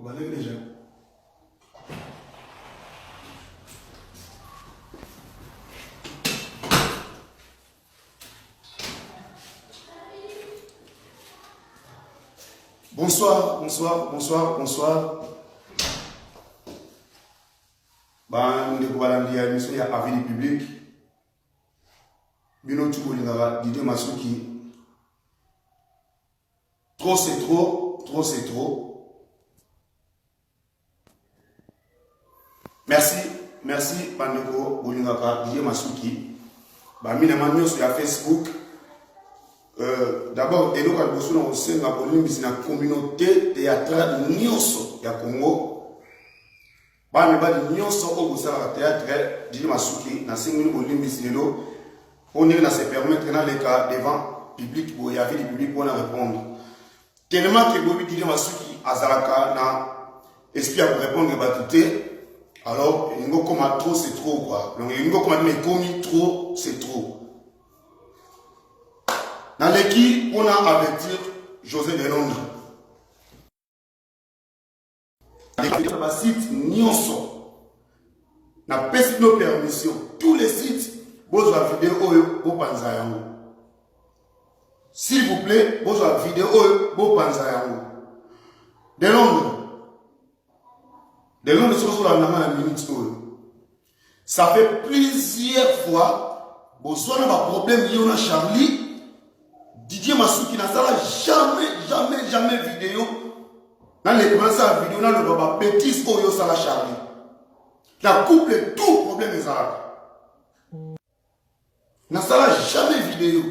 On va lever les gens. Bonsoir, bonsoir, bonsoir, bonsoir. Nous avons une émission à Avenir Public. Bino Tukolingara, Didier Masuki. Trop c'est trop, trop c'est trop. Merci, merci, Bandeko, Bolingara, Didier Masuki. Mina Manyo sur Facebook. D'abord, et nous avons aussi la communauté théâtrale Nyoso ya Congo. Ba Nyoso au théâtre Didier Masuki na 5 minutes Olimbis Lelo. On est là se permettre dans les cas devant public pour y avoir du public pour répondre. Tellement que Bobi Didier Masuki azalaka na esprit pour répondre batité. Alors, il y a comme trop c'est trop quoi. Donc il y a comme mais commis trop c'est trop. Dans l'équipe, on a averti José de Londres. Dans le site Nyonso, on a payé nos permissions. Tous les sites, vous avez vidéo au Panzayango. S'il vous plaît, vous avez vidéo au Panzayango. De Londres. De Londres, c'est sur la minute. Ça fait plusieurs fois, vous avez un problème, il y a Charlie. Didier Masuki n'a jamais vidéo. Dans les commentaires à vidéo, dans le baba bêtise Oyo Sala Charlie. La couple tout problème est là. N'a jamais vidéo.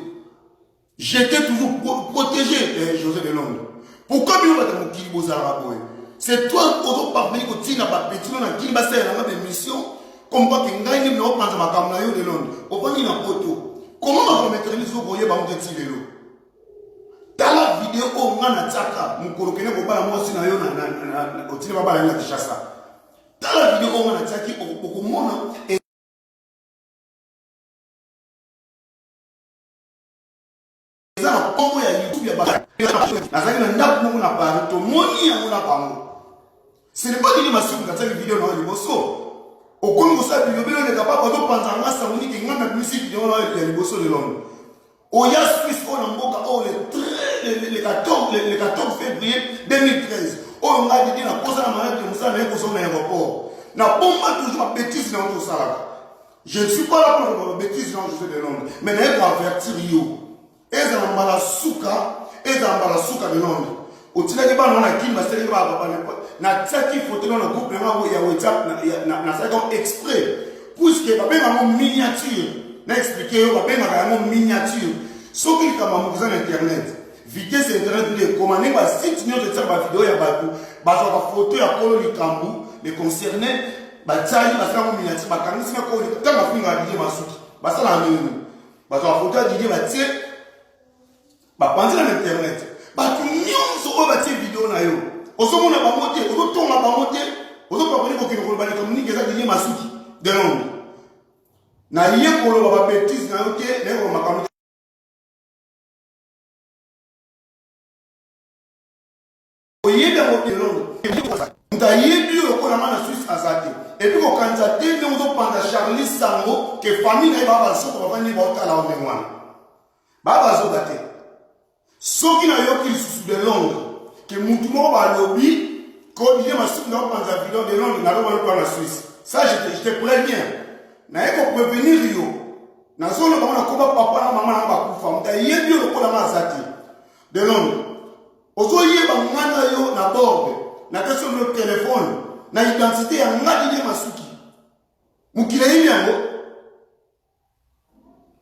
J'étais toujours protégé, José de Londres. Pourquoi il y a un petit peu c'est toi qui as parlé que tu n'as pas petit, on a dit que c'est une émission. Comme quoi, tu n'as pas prendre ma caméra de Londres. Au point de vue photo. Comment on va mettre les autres pour y avoir un petit vélo? Dans la vidéo, on a un tchaka. Mon colloquien n'est pas moi aussi dans la Kishasa. Dans la vidéo, on a un tchaki pour moi. Et ça, on a YouTube, il y a pas. Ce n'est pas qu'il m'a su que cette vidéo dans le bosso. Au Congo, ça, il y a des capables de penser à ça, on dit qu'il y a une musique dans le bosso de Londres. Au Yas Suisse, on a le 14 février 2013. On a dit la cause de la maladie de Moussa, mais l'aéroport. N'a pas toujours ma bêtise dans tout ça. Je ne suis pas là pour la bêtise dans le de Londres, mais il faut avertir Rio. Et ça m'a la souka de Londres. Au Tila Diba, on a dit que c'est na tsaki photo dans le groupe ya WhatsApp na ça comme exprès puisque ba benga mo miniature na expliquer yo ba benga mo miniature so qu'il kama mo dans internet vidéo c'est internet de commander ba site nyo de tsaba vidéo ya ba ba photo ya kolo likambu les concernés ba tsali ba sa mo miniature ba kanisi na ko ta ba finga Didier Masuki ba sa la nini ba sa photo ya Didier ba tie ba panzi na internet ba nyonso o ba tie vidéo na yo. Osomo na bamote, ozotonga bamote, ozopakolé ko kino kolobana communique za Didier Masuki de Londres. Na ye kolo ba bêtise na yote, na ko makambo. Oyeba mo de Londres. Nda yebi yo ko na mana Suisse azate. Et puis ko kanza te ne ozopanda Charlie Sango que famille na baba so ko bafani ba otala o mengwana. Baba zo gate. Soki na yo ki sous de Londres. Que Moutoumou va lobby, quand il y a ma soupe dans la vidéo de Londres, n'a pas la Suisse. Ça, je te préviens. N'a pas prévenir Rio. N'a pas de combat papa, maman, n'a pas de femme. Il y a bien le la mazati de Londres. Ozo y est un yo na borbe, na question de téléphone, na identité à Didier Masuki. Moukile y a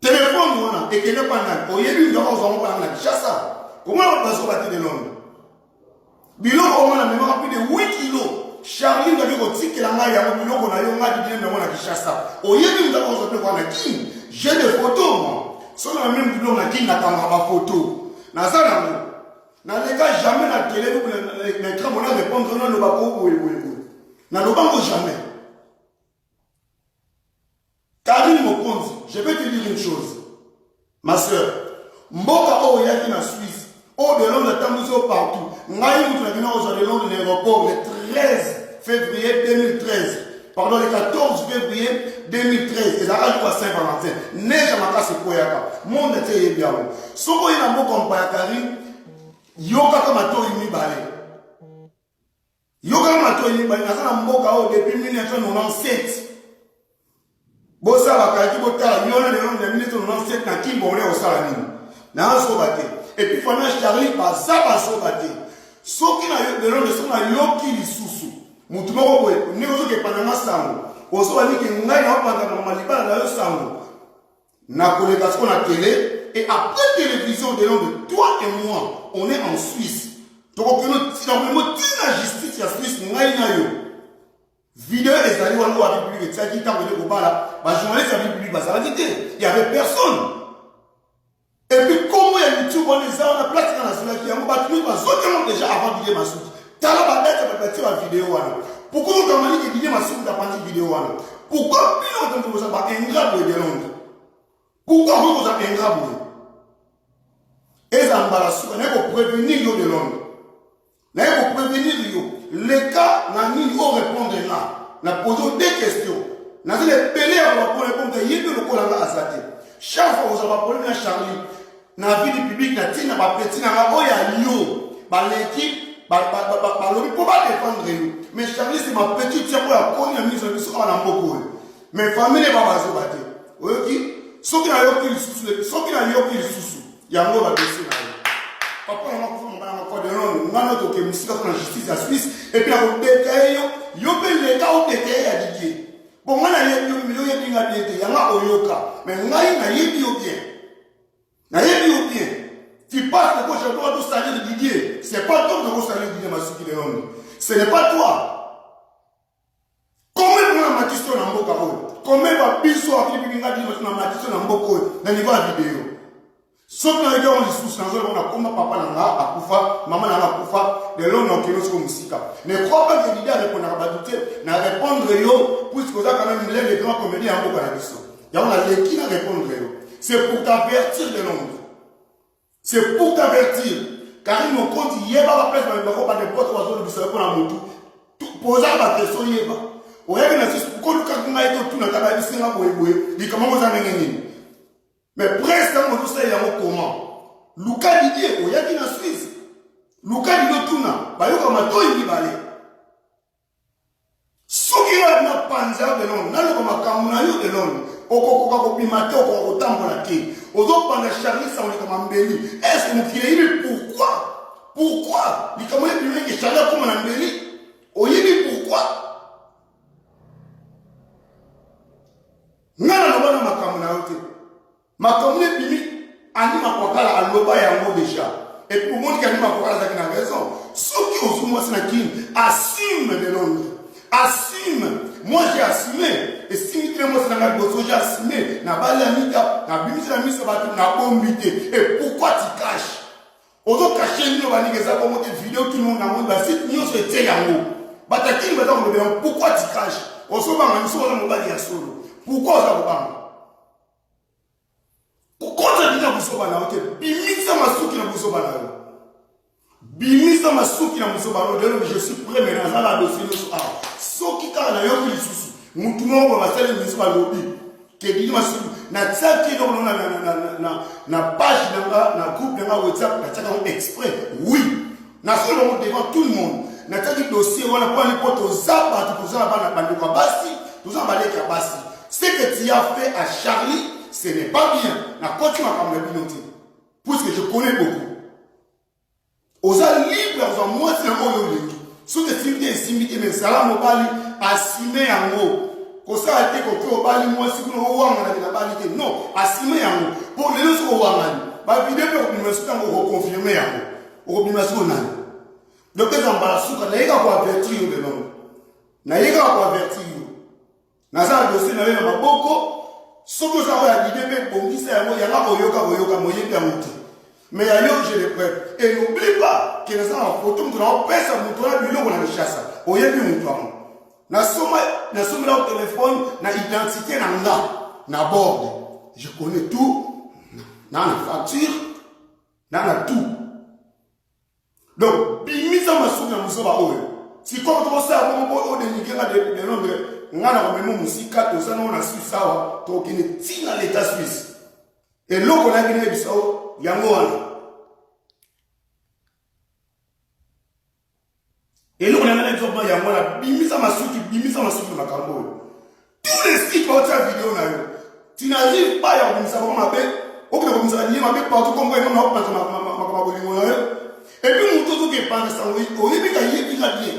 téléphone, on a, et qu'il n'est pas là. Au yébi, nous avons pas la chassa. Comment on va se battre de Londres? Bilo on a même plus de 8 kilos. Charlie doit dire que si la maille a un bilo qu'on a eu un Didier de la Kishasa. Au lieu de nous avons fait quoi King. J'ai des photos moi. Sur la même bilo na King n'a pas ma photo. Na ça na les gars jamais la télé l'écran on a répondre non le bako oui. Na le banco jamais. Karine Mokonzi, je vais te dire une chose. Ma soeur, Mboka Oya qui na Suisse. Au-delà de temps, nous sommes partout. Nous avons de Londres, l'aéroport, les février 2013. Pardon, le 14 février 2013. Et ça a joué à Saint-Valentin. Neige à ma casse pour yaka. Monde était bien. Si vous avez un mot comme Payakari, yoka comme un tour imibale. Yoka comme un tour imibale. Nous avons un mot depuis 1997. Bosa bakaki botala nyona le nom de 1997 na Kimbole au Salamine. Na asobate. Et puis pendant Charlie baza basobate. Soki na yo de nom de sona yoki lisusu. Mutu moko boye ni ozo ke panama sango. Ozo bani ke ngai na panga na malibala na yo sango. Na koleka ce qu'on a télé et après télévision de nom de toi et moi, on est en Suisse. Donc on si dans le mot la justice ya Suisse ngai na yo. Vidéo les alliés à la République, c'est qui t'a venu au bas là, journaliste à la République, ça va dire, il n'y avait personne. Et puis, comment il y a YouTube, on les a, on a placé dans la soirée qui a battu, parce que déjà avant de dire ma soupe. T'as la bataille, tu vas faire la vidéo. Pourquoi on t'a dit que dire ma soupe, t'as pas dit vidéo. Pourquoi plus longtemps que vous avez un grave de Londres? Pourquoi vous avez un grave de Et ça m'a soupe, on est pour prévenir de Londres. On est pour prévenir les cas, n'a ni au répondre là. On a posé des questions. On a dit les pélés pour répondre à yébe le col à Azate. Chaque fois vous avez parlé à Charlie, dans la vie du public, la tine, la petite, la oya yo, l'équipe, pour pas défendre. Mais Charlie, c'est ma petite, c'est pour la connaître la mise en mission à l'amboko. Mais famille n'est pas basée batte. Vous voyez, ceux qui n'ont eu le sous, il y a un mot à baisser là. Papa, on a fait de justice à Suisse, et puis on détaille, yo peut les cas au détail à Didier. Bon, moi, il y a des gens qui ont Oyoka, mais moi, il y a des gens qui ont bien. Tu passes de gauche à droite au salut de Didier, c'est pas toi de salut de Didier Massoki Léon. Ce n'est pas toi. Combien de matissons dans mon carreau? Combien de bisous à Philippe Binga dit dans matissons dans mon carreau dans le niveau de vidéo? Sauf que les gens ont des sous, on a comme papa n'a pas Koufa, maman n'a pas Koufa, de l'homme n'a aucun autre musique. Ne crois pas que l'idée à répondre à la douter, n'a répondre yo, puisque vous avez quand même les grands comédiens en beaucoup à la question. Il y a un qui n'a répondre yo. C'est pour t'avertir de l'ombre. C'est pour t'avertir. Car il me compte, il y a pas la place dans le bureau, pas de potes oiseaux de savoir pour la moto. Poser la question, il y a pas. Au lieu de pourquoi le cas a été tout dans la vie, c'est là pour y comment vous avez gagné. Mais presque, on nous sait comment. Luka Didier, il y a qui en Suisse. Luka Didier, tout n'a pas eu comme un toit, il dit balai. Ce qui a une panza de l'homme, n'a comme un camonayo de l'homme. Au coco, au matin, au temps pour la quai. Aux autres, pendant Charlie, ça on est comme un béni. Est-ce que nous filez, pourquoi? Pourquoi? Il comment est que Charlie comme un béni? On y dit pourquoi? N'a pas de ma camonayo. Ma commune bimi anima kokala aloba yango déjà et pour moi qui anima kokala ça qui a raison ceux qui ont moi c'est qui assume de Londres assume moi j'ai assumé et si tu moi c'est dans la bosso j'ai assumé na bali amika na bimi na mise ba na bombité et pourquoi tu caches ozo cacher ni ba nigeza comme une vidéo tout le monde na monde ba site nyo se tie yango bataki ba donc pourquoi tu caches ozo ba ngamiso na mobali ya solo pourquoi ça va pourquoi tu dis que vous avez bimisa masuki na buso balalo bimisa masuki na buso balalo de je suis prêt mais dans la dossier ah soki ka na yo lisusu mutu mo ba sala buso balobi ke di masuki na tsaki donc na page na groupe na WhatsApp na tsaka exprès oui na solo devant tout le monde na tsaki dossier wala pas les potes aux zaba tout ça ba na bandiko basi tout ça ba leka basi ce que tu as fait à Charlie ce n'est pas bien. La continue à me piloter. Puisque je connais beaucoup. Aux libres, aux moi, c'est un mot de sous des similitudes, mais ça va m'obali, assumer en haut. Quand ça a été coupé au bali, moi, si vous avez la balité, non, assumer en haut. Pour les autres, au Wangani, ma vidéo, on me souhaite reconfirmer en haut. Au Bimasou, donc, les embarrassous, quand il y a quoi avertir de l'homme. Il y a quoi avertir. Naza dossier, il y a beaucoup. Ce que vous avez dit, il y a Oyoka, moyen de monter. Mais ailleurs, je les prête. Et n'oublie pas que nous avons une photo, nous avons fait ça, nous avons vu le chasse. Oyoka, nous avons. Nous sommes là au téléphone, nous avons identité, nous avons bord. Je connais tout. Nous avons la facture. Nous avons tout. Donc, bimisa masuki na musoba oyo. Si comme tu ça, on dénigre de nombre, on a même musique, tout ça, on a su ça, donc il est dans l'état suisse. Et l'eau qu'on a gagné, il y a un et l'eau qu'on a gagné, il y a un bimisa masuki de Makambo. Tous les sites pour cette vidéo, tu n'arrives pas à vous savoir ma bête, ou que vous avez dit ma bête partout comme moi, non, pas ma et puis, nous tous qui pensent ça, oui, au début, il y a bien.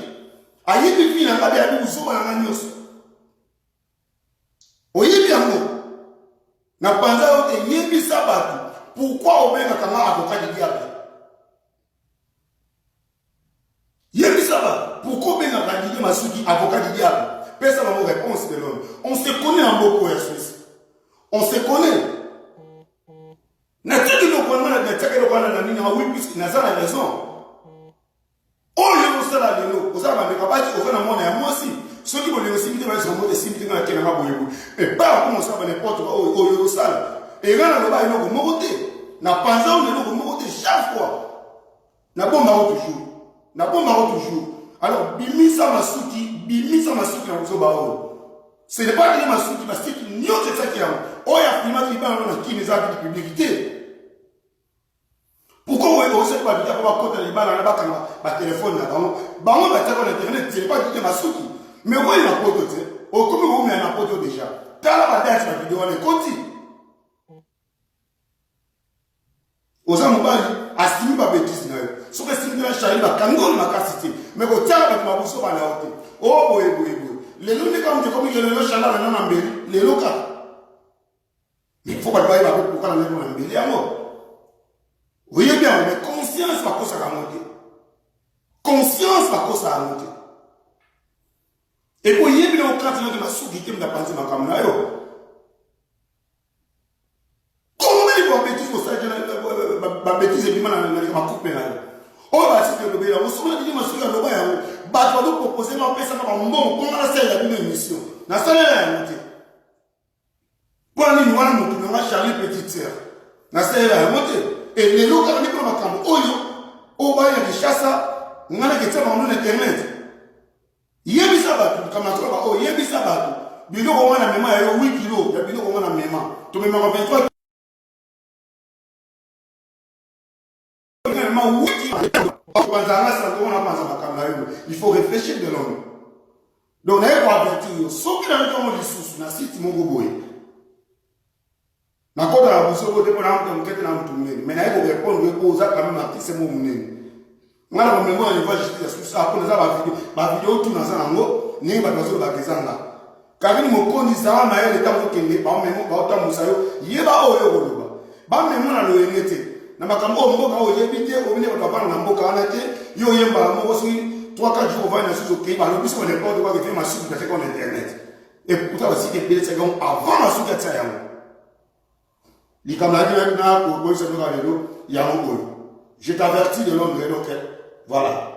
Aïe, puis, il y a bien, vous sommes à la nuit. Oui, bien, nous. N'a pas dit, il y a ça, pourquoi on met un avocat du diable? Il y a ça, pourquoi on met un avocat du diable? Personne n'a pas réponse de l'homme. On se connaît en beaucoup, en Suisse. On se connaît. Naturellement, on a raison. Oh, il y a ça, vous avez moi aussi. Ceux qui veulent aussi, ils vont aussi dire que c'est un et pas comment ça va n'importe quoi. Oh, il y a ça. Et là, on va y monter. N'a pas besoin de monter chaque fois. N'a pas toujours. N'a pas toujours. Alors, bimisa masuki na kuzoba. Ce n'est pas que masuki, parce qu'il n'y a pas de ça qui est là. Oh, il y a filmé qui va dans qui les a de publicité. Pourquoi on ne sait pas dire qu'on va les balles dans le téléphone là? On va dire internet, ce n'est pas dire masuki. Mais oui, il y a un poteau. Au comme on met un poteau déjà. T'as la bataille sur la vidéo, on est conti. Aux amobali, assume pas bêtise. Ce que c'est une charité, quand on a cassé. Mais au terme, on va vous sauver la haute. Oh, boy. Les loups, comme il y a le chandal, on a un béli. Les locaux. Mais il faut pas le voir pour qu'on ait un béli à moi. Vous voyez bien, mais conscience, pas que ça va monter. Conscience, pas que ça va monter. Et puis, il y a bien au canton de ma souquité, de la pensée, ma caméra. Comment il faut bêtise pour ça, ma bêtise, et ma coupe pénale. Oh, bah, c'est que le béla, on se dit, ma souquille, le béla, bah, tu vas nous proposer, ma paix, ça va bon, comment la salle a une émission. La salle a monté. Pour aller nous voir, nous avons Charlie Petite Sœur. La salle a monté. Et les locaux, on est comme un camp. Oh, bah, il y a des chasses, on a des gens en internet. Yebisa batu kama troba oh yebisa batu bilo ko wana mema ya 8 kilo ya bilo ko wana mema to mema ko 23 mema 8 kilo kwanza ngasa ko wana panza makamla yo il faut réfléchir de l'homme donc na ko avertir so ki na ko lisusu na site mongo boy na ko da buso ko de ko na mtu na mtu mwingine mais na ko répondre ko za kama matise mo munene. Ngala kwa mwengo ni vaji ya susa hapo na ba video tu na sana ngo ni ba bazo ba kezanga kabini mokondi sawa na yele tamu kende ba memo ba tamu sayo yeba oyo goloba ba memo na lo yengete na makambo mboka o yebite o bine ba bana na mboka anate yo yemba mo wosi 3-4 jours va na suso ke ba lo biso ne pas de quoi que fait ma suite de sur internet et pourtant aussi que belle seconde avant la suite de ça yango li kamla na ko ko se no ga lelo yango je t'avertis de l'homme de l'autre. Voilà.